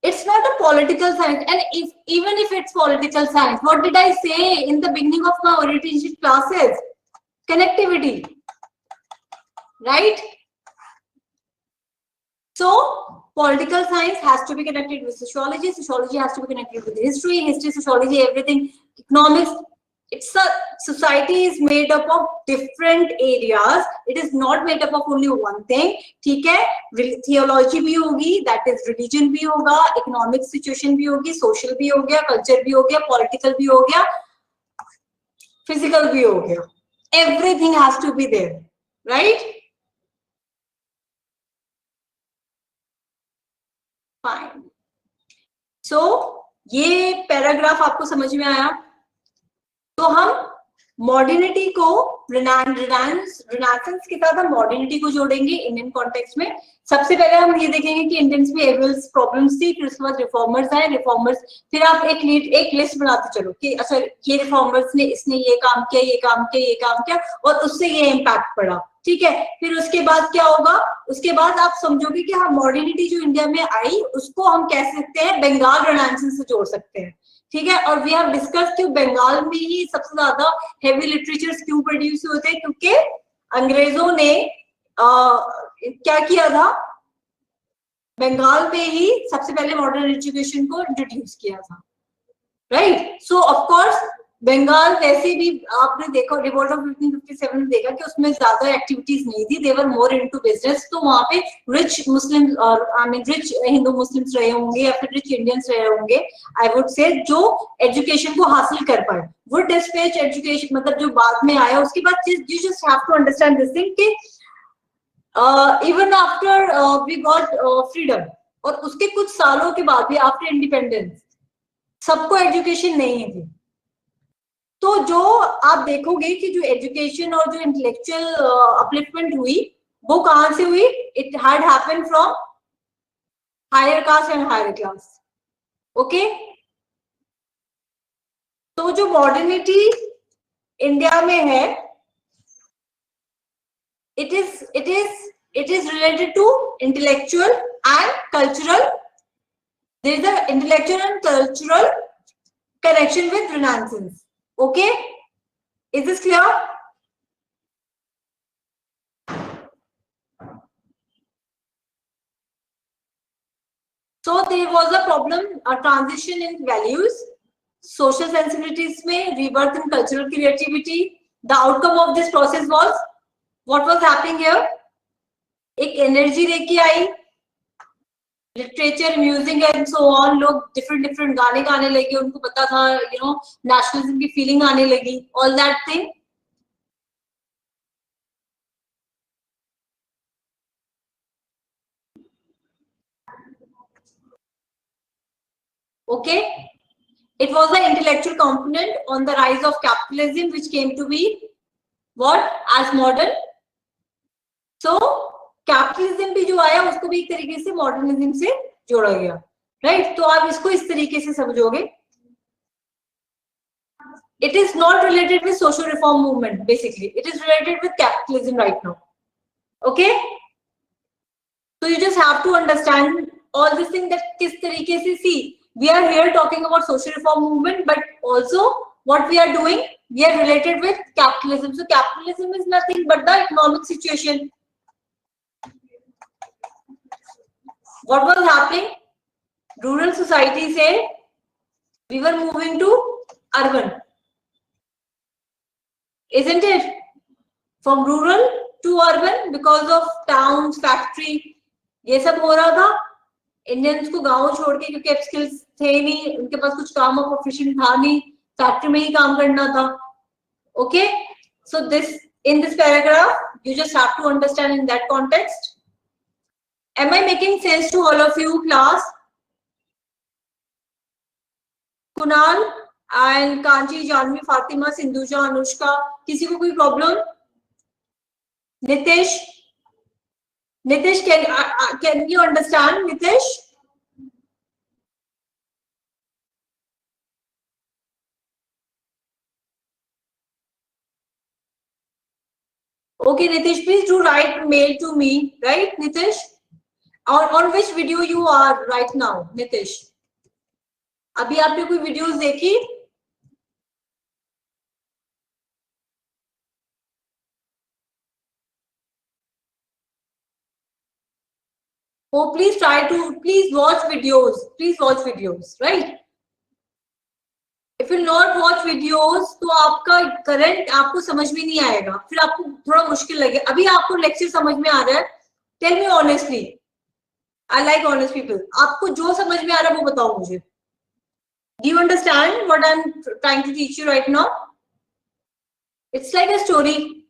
it's not a political science. And even if it's political science, what did I say in the beginning of my orientation classes? Connectivity, right? So political science has to be connected with sociology. Sociology has to be connected with history, sociology, everything. Economics. It's a society is made up of different areas. It is not made up of only one thing. ठीक है? Theology भी होगी, that is religion भी होगा, economic situation भी होगी, social भी हो गया, culture भी हो गया, political भी हो गया, physical भी हो गया. Everything has to be there, right? Fine. So ये पैराग्राफ आपको समझ में आया? तो हम मॉडर्निटी को रिनासेंस के साथ हम मॉडर्निटी को जोड़ेंगे इंडियन कॉन्टेक्स्ट में. सबसे पहले हम ये देखेंगे कि इंडियंस में एविल्स प्रॉब्लम्स थी, फिर उसके बाद रिफॉर्मर्स आए. फिर आप एक लिस्ट बनाते चलो कि अच्छा ये रिफॉर्मर्स ने इसने ये काम किया और उससे ये इम्पैक्ट पड़ा. ठीक है, फिर उसके बाद क्या होगा? उसके बाद आप समझोगे कि हाँ, मॉडर्निटी जो इंडिया में आई उसको हम कह सकते हैं बंगाल रिनासेंस से जोड़ सकते हैं. ठीक है, और वी हैव डिस्कस कि बंगाल में ही सबसे ज्यादा हेवी लिटरेचर्स क्यों प्रोड्यूस होते हैं, क्योंकि अंग्रेजों ने क्या किया था, बंगाल में ही सबसे पहले मॉडर्न एजुकेशन को इंट्रोड्यूस किया था, right? So of course Bengal वैसे भी आपने देखा रिवोल्ट ऑफ 1557 में देखा कि उसमें ज्यादा एक्टिविटीज नहीं थी. दे वर मोर इनटू बिजनेस. तो वहां पे रिच मुस्लिम और रिच हिंदू मुस्लिम्स रहे होंगे या फिर रिच इंडियंस रहे होंगे, आई वुड से, जो एजुकेशन को हासिल कर पाए. वो डिस्पैच एजुकेशन मतलब जो बाद में आया उसके बाद you just have to understand this thing कि even after we got freedom और उसके कुछ सालों के बाद भी आफ्टर इंडिपेंडेंस सबको एजुकेशन नहीं थी. तो जो आप देखोगे कि जो एजुकेशन और जो इंटेलेक्चुअल अपलिफ्टमेंट हुई वो कहां से हुई? It had happened from higher caste and higher class. Okay, तो जो मॉडर्निटी इंडिया में है, it is related to intellectual and cultural. There is an intellectual and cultural connection with Renaissance. Okay, is this clear? So there was a problem, a transition in values, social sensibilities में, rebirth in cultural creativity. The outcome of this process was, what was happening here? एक energy लेके आई, literature, music and so on. लोग different गाने गाने लगे, उनको पता था, you know, nationalism की feeling आने लगी, all that thing. Okay, it was the intellectual component on the rise of capitalism, which came to be what as modern. So capitalism भी जो आया उसको भी एक तरीके से मॉडर्निज्म से जोड़ा गया, राइट? तो आप इसको इस तरीके से समझोगे. It is not related with social reform movement, basically. It is related with capitalism right now. Okay? So you just have to understand all this thing that किस तरीके से, see, we are here talking about social reform movement, but also what we are doing, we are related with capitalism. So capitalism is nothing but the economic situation. What was happening? Rural society say we were moving to urban, isn't it? From rural to urban because of towns, factory, ये सब हो रहा था. Indians को गांव छोड़ के, क्योंकि स्किल्स थे नहीं, उनके पास कुछ काम प्रोफेशन था नहीं, फैक्ट्री में ही काम करना था. Okay, so this in this paragraph you just have to understand in that context. Am I making sense to all of you, class? Kunal and Kanchi, Janvi, Fatima, Sindhuja, Anushka, किसी को कोई problem? Nitish, can you understand, Nitish? Okay, Nitish, please do write mail to me, right, Nitish? On which video you are right now, Nitish? अभी आपने कोई videos देखी? Oh, please watch videos. Please watch videos, right? If you not watch videos, तो आपका current आपको समझ में नहीं आएगा, फिर आपको थोड़ा मुश्किल लगे. अभी आपको लेक्चर समझ में आ रहा है? Tell me honestly. I like honest people. आपको जो समझ में आ रहा है वो बताओ मुझे. Do you understand what I'm trying to teach you right now? It's like a story.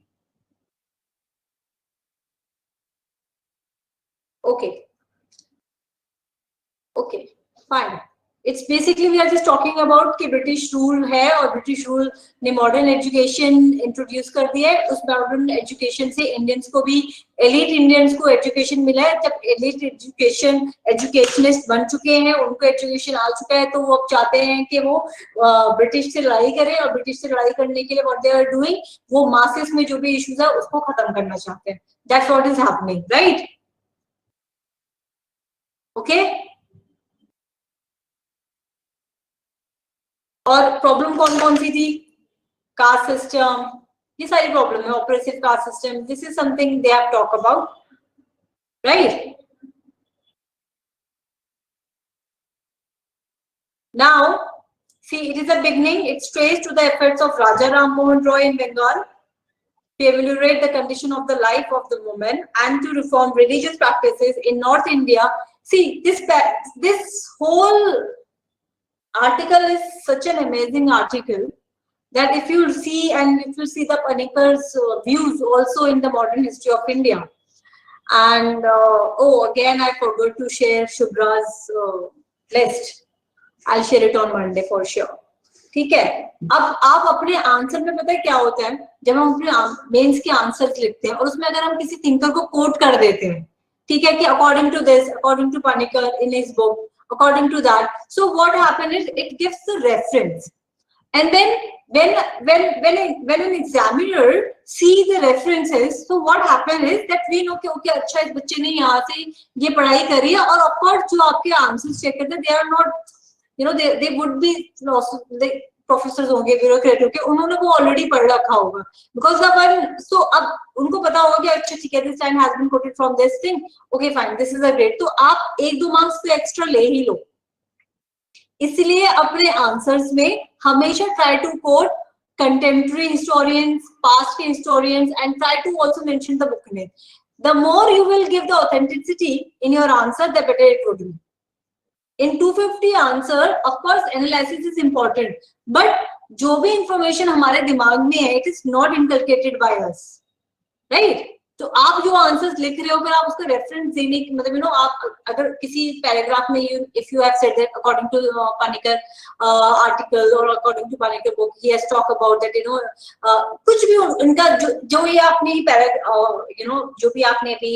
Okay. Okay, fine. It's basically we are just talking about कि British rule है और British rule ने modern education introduce कर दिया है. उस modern education से Indians को भी, elite Indians को education मिला है. जब elite educationist बन चुके हैं, उनको education आ चुका है, तो वो अब चाहते हैं कि वो British से लड़ाई करें, और British से लड़ाई करने के लिए what they are doing, वो masses में जो भी issues है उसको खत्म करना चाहते हैं. That's what is happening, right? Okay. और प्रॉब्लम कौन कौन सी थी? कास्ट सिस्टम, ये सारी प्रॉब्लम है. Oppressive caste system, this is something they have talk about, right? Now see, it is a beginning. It's traced to the efforts of Raja Ram Mohan Roy in Bengal to ameliorate the condition of the life of the women and to reform religious practices in North India. See, this whole article is such an amazing article that if you see, and if you see the Panikkar's views also in the modern history of India, and oh, again I forgot to share Shubhra's list. I'll share it on Monday for sure. ठीक है? अब आप अपने answer में पता है क्या होता है, जब हम अपने मेंस के आंसर्स लिखते हैं और उसमें अगर हम किसी थिंकर को कोट कर देते हैं, ठीक है, कि according to this, according to Panikkar in his book, according to that, so what happened is it gives the reference, and then when an examiner see the references, so what happened is that we know कि okay, अच्छा इस बच्चे ने यहाँ से ये पढ़ाई करी है, और of course जो आपके आंसर्स चेक करते हैं, they are not, you know, they would be professor होंगे, ब्यूरोक्रेट होंगे, उन्होंने वो ऑलरेडी पढ़ रखा होगा, बिकॉज अपन सो अब उनको पता होगा कि अच्छा ठीक है, this time has been quoted from this thing, okay fine, this is a great, तो आप 1-2 मार्क्स तो एक्स्ट्रा ले ही लो। इसलिए अपने आंसर्स में हमेशा try to quote contemporary historians, past historians, and try to also mention the book name. The more you will give the authenticity in your answer, the better it would be. In 250 answer, of course, analysis is important, but जो भी information हमारे दिमाग में है, it is not inculcated by us, right? तो आप जो answers लिख रहे हो, अगर आप उसका रेफरेंस देने की मतलब आप अगर किसी पैराग्राफ में if you have said that according to Panikkar article or according to Panikkar book, he has talked about that, कुछ भी उनका जो ये आपने जो भी आपने अभी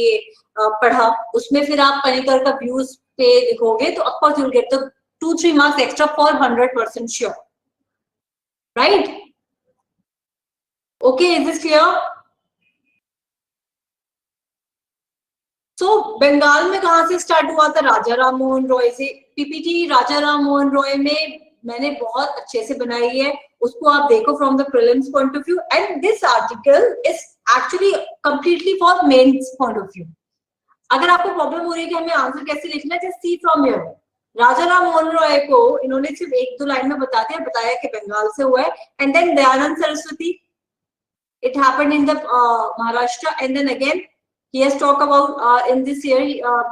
पढ़ा, उसमें फिर आप पनिकर का व्यूज पे लिखोगे, तो of course you will get the 2-3 marks extra for 100% sure, right? Okay, is this clear? तो बंगाल में कहां से स्टार्ट हुआ था? राजा राम मोहन रॉय से। पीपीटी राजा राम मोहन रॉय में मैंने बहुत अच्छे से बनाई है, उसको आप देखो from the prelims point of view, and this article is actually completely for mains point of view. अगर आपको प्रॉब्लम हो रही है कि हमें आंसर कैसे लिखना है, जस्ट सी फ्रॉम हियर। राजा राम मोहन रॉय को इन्होंने सिर्फ 1-2 लाइन में बताया कि बंगाल से हुआ है, and then Dayanand Saraswati, it happened in the Maharashtra, and then again he has talked about in this year,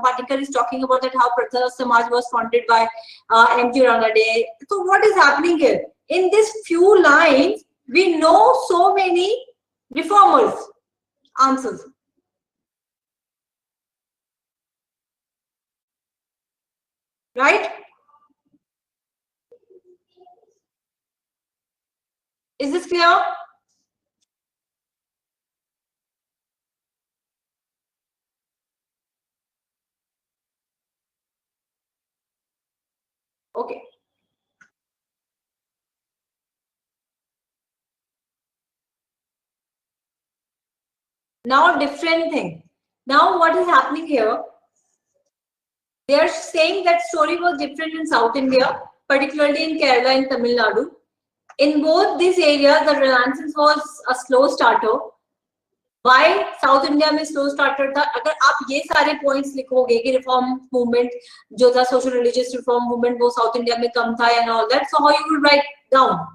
Panikar is talking about that how Pratha Samaj was founded by M.G. Ranade. So what is happening here? In this few lines, we know so many reformers answers. Right? Is this clear? Okay. Now different thing. Now what is happening here? They are saying that story was different in South India, particularly in Kerala and Tamil Nadu. In both these areas, the Renaissance was a slow starter. Why South India में slow starter था? अगर आप ये सारे points लिखोगे कि reform movement जो था, social religious reform movement, वो South India में कम था and all that, so how you will write down?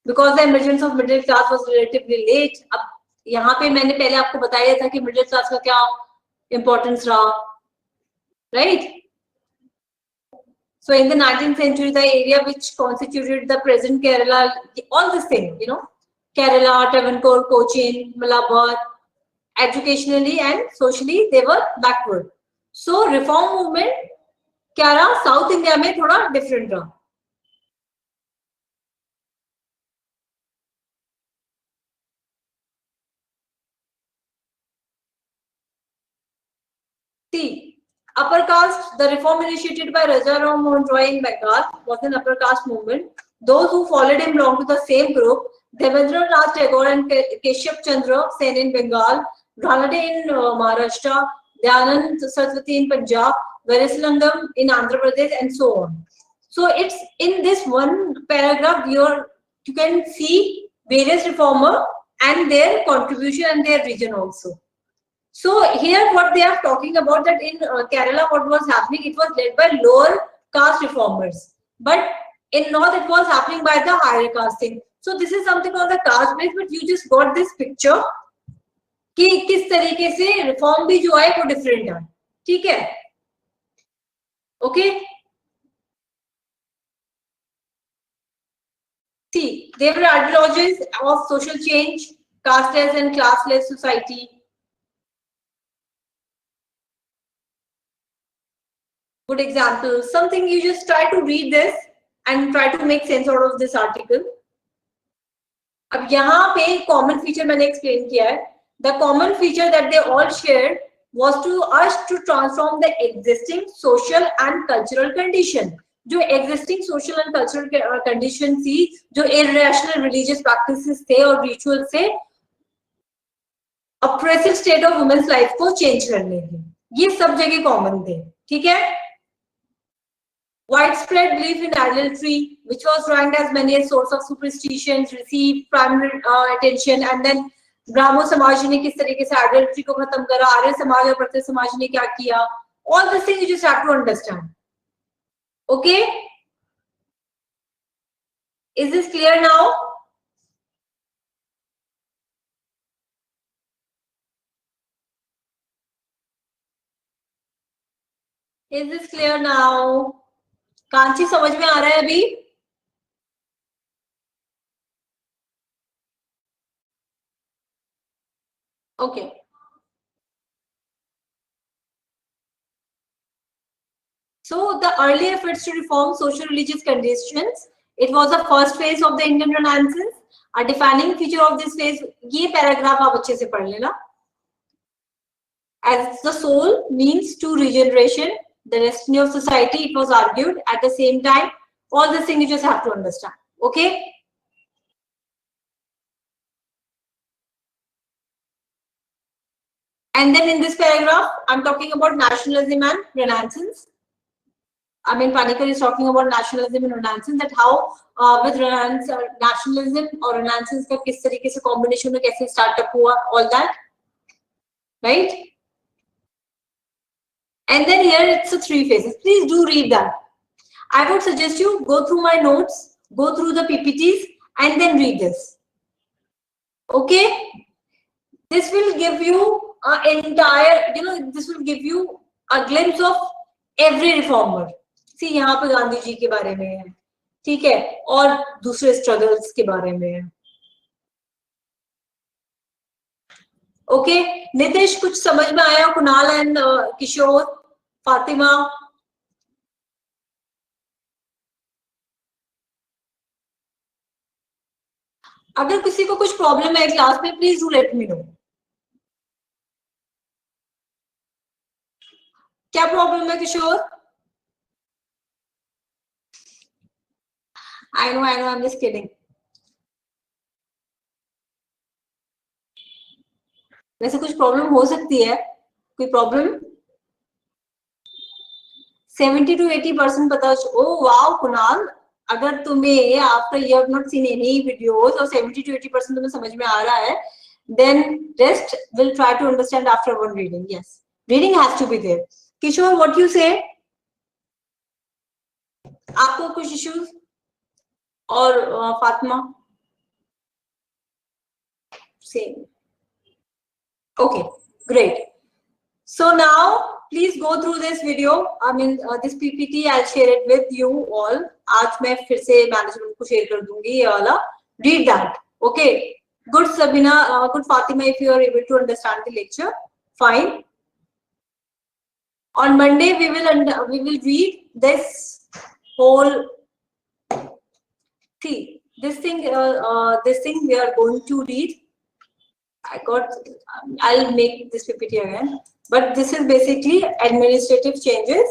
Because the emergence of middle class was relatively late. अब यहाँ पे मैंने पहले आपको बताया था कि middle class का क्या importance रहा, right? So in the 19th century, the area which constituted the present Kerala, all this thing, Kerala, Travancore, Cochin, Malabar, educationally and socially they were backward. So reform movement क्या रहा? South India में थोड़ा different रहा. See, upper caste, the reform initiated by Raja Ram Mohan Roy in Bengal was an upper caste movement. Those who followed him belonged to the same group. Devendranath Tagore and Keshav Chandra Sen in Bengal, Ranade in Maharashtra, Dayanand Saraswati in Punjab, Vereslangam in Andhra Pradesh, and so on. So it's in this one paragraph you can see various reformers and their contribution and their region also. So here what they are talking about, that in Kerala what was happening, it was led by lower caste reformers, but in north it was happening by the higher caste thing. So this is something on the caste base, but you just got this picture कि किस तरीके से reform भी जो है वो different है, ठीक है? Okay, see, there were ideologies of social change, casteless and classless society. Good example, something you just try to read this and try to make sense out of this article. अब यहाँ पे common feature मैंने explain किया है. The common feature that they all shared was to us to transform the existing social and cultural condition. जो existing social and cultural condition थी, जो irrational religious practices थे और rituals थे, oppressive state of women's life को change करने के, ये सब जगह common थे, ठीक है? Widespread belief in adultery, which was ranked as many a source of superstitions, received primary attention, and then ब्राह्मण समाज ने किस तरीके से adultery को खत्म करा, आर्य समाज और प्रत्यय समाज ने क्या किया, all these things you just have to understand. Okay, is this clear now? Is this clear now? Kanchi समझ में आ रहा है अभी? Okay. So the early efforts to reform social religious conditions, it was the first phase of the Indian Renaissance. A defining feature of this phase, ये paragraph आप अच्छे से पढ़ लेना. As the soul means to regeneration, the destiny of society, it was argued. At the same time, all these things you just have to understand. Okay. And then in this paragraph, I'm talking about nationalism and Renaissance. I mean, Panikkar is talking about nationalism and Renaissance, that how with Renaissance, nationalism or Renaissance का किस तरीके से combination में कैसे startup हुआ, all that, right? And then here it's a 3 phases. Please do read that. I would suggest you go through my notes, go through the PPTs, and then read this. Okay? This will give you an entire, this will give you a glimpse of every reformer. See, यहाँ पे गांधी जी के बारे में है, ठीक है, और दूसरे स्ट्रगल्स के बारे में है. ओके, नितेश कुछ समझ में आया? कुणाल एंड किशोर, फातिमा, अगर किसी को कुछ प्रॉब्लम है क्लास में, please do let me know. क्या प्रॉब्लम है किशोर? I know, I'm just kidding. वैसे कुछ प्रॉब्लम हो सकती है, कोई प्रॉब्लम? 70 to 80% पता. Oh wow, कुणाल, अगर तुम्हें after you have not seen any videos और 70 to 80% तुम्हें समझ में आ रहा है, then rest will try to understand after one reading. Yes, reading has to be there. Kishore, what you say? आपको कुछ issues? और Fatima? Same. Okay, great. So now please go through this video. I mean this PPT, I'll share it with you all. आज मैं फिर से management को share कर दूंगी ये वाला. Read that. Okay. Good Sabina, good Fatima, if you are able to understand the lecture, fine. On Monday we will read this whole. See, this thing we are going to read. I'll make this PPT again, but this is basically administrative changes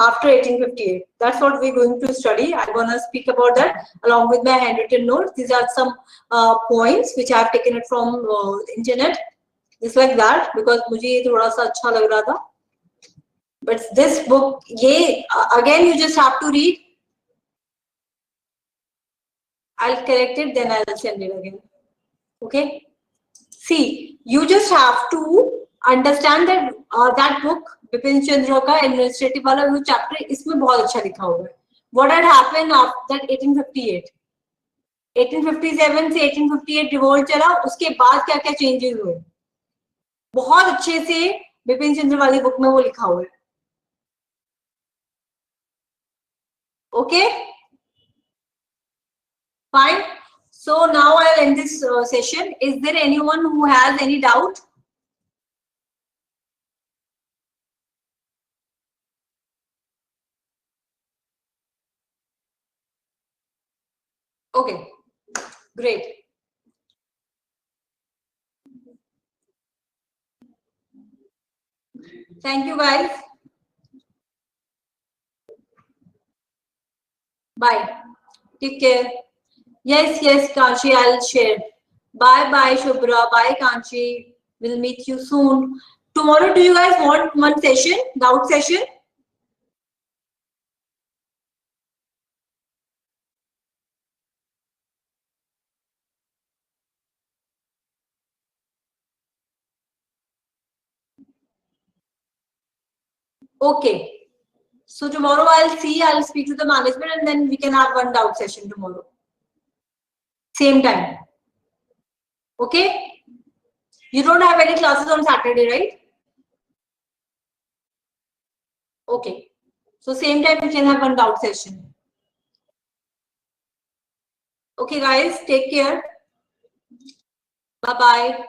after 1858. That's what we're going to study. I'm gonna speak about that along with my handwritten notes. These are some points which I've taken it from the internet, just like that, because मुझे ये थोड़ा सा अच्छा लग रहा था. But this book, again you just have to read. I'll correct it, then I'll send it again. Okay. See, you just have to understand that that book, Bipin Chandra का administrative वाला वो chapter, इसमें बहुत अच्छा लिखा हुआ है. What had happened after 1858? 1857 से 1858 revolt चला, उसके बाद क्या क्या changes हुए, बहुत अच्छे से बिपिन चंद्र वाली बुक में वो लिखा हुआ है. Okay, fine. So now I'll end this session. Is there anyone who has any doubt? Okay, great. Thank you guys. Bye. Take care. Yes, Kanchi, I'll share. Bye, Shubhra. Bye, Kanchi. We'll meet you soon. Tomorrow, do you guys want one session, doubt session? Okay. So tomorrow I'll speak to the management and then we can have one doubt session tomorrow. Same time. Okay? You don't have any classes on Saturday, right? Okay. So same time we can have one doubt session. Okay guys, take care. Bye-bye.